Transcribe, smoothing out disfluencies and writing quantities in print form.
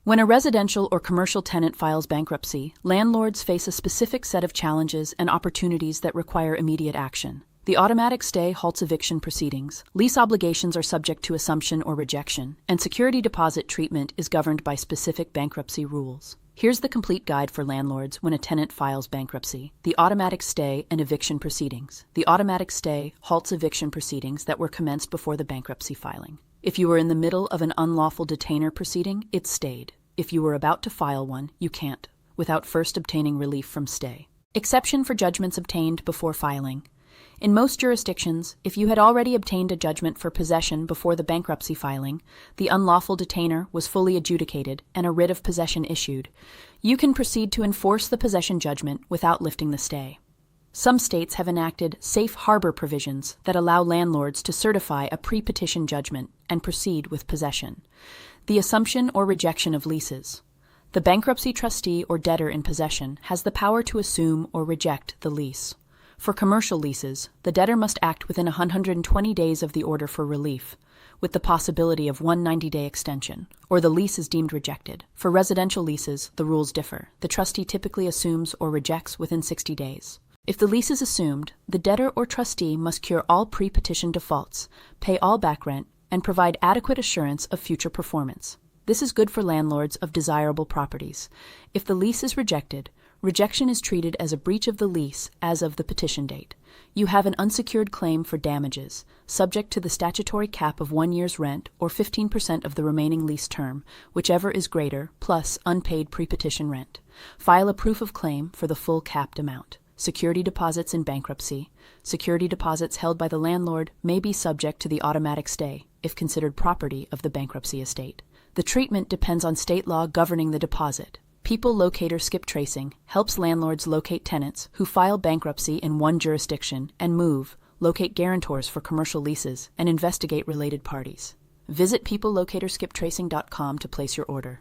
When a residential or commercial tenant files bankruptcy, landlords face a specific set of challenges and opportunities that require immediate action. The automatic stay halts eviction proceedings, lease obligations are subject to assumption or rejection, and security deposit treatment is governed by specific bankruptcy rules. Here's the complete guide for landlords when a tenant files bankruptcy. The automatic stay and eviction proceedings. The automatic stay halts eviction proceedings that were commenced before the bankruptcy filing. If you were in the middle of an unlawful detainer proceeding, it's stayed. If you were about to file one, you can't, without first obtaining relief from stay. Exception for judgments obtained before filing. In most jurisdictions, if you had already obtained a judgment for possession before the bankruptcy filing, the unlawful detainer was fully adjudicated, and a writ of possession issued, you can proceed to enforce the possession judgment without lifting the stay. Some states have enacted safe harbor provisions that allow landlords to certify a pre-petition judgment and proceed with possession. The assumption or rejection of leases. The bankruptcy trustee or debtor in possession has the power to assume or reject the lease. For commercial leases, the debtor must act within 120 days of the order for relief, with the possibility of one 90-day extension, or the lease is deemed rejected. For residential leases, the rules differ. The trustee typically assumes or rejects within 60 days. If the lease is assumed, the debtor or trustee must cure all pre-petition defaults, pay all back rent, and provide adequate assurance of future performance. This is good for landlords of desirable properties. If the lease is rejected, rejection is treated as a breach of the lease as of the petition date. You have an unsecured claim for damages, subject to the statutory cap of 1 year's rent or 15% of the remaining lease term, whichever is greater, plus unpaid pre-petition rent. File a proof of claim for the full capped amount. Security deposits in bankruptcy. Security deposits held by the landlord may be subject to the automatic stay if considered property of the bankruptcy estate. The treatment depends on state law governing the deposit. People Locator skip tracing helps landlords locate tenants who file bankruptcy in one jurisdiction and move, locate guarantors for commercial leases, and investigate related parties. Visit peoplelocatorskiptracing.com to place your order.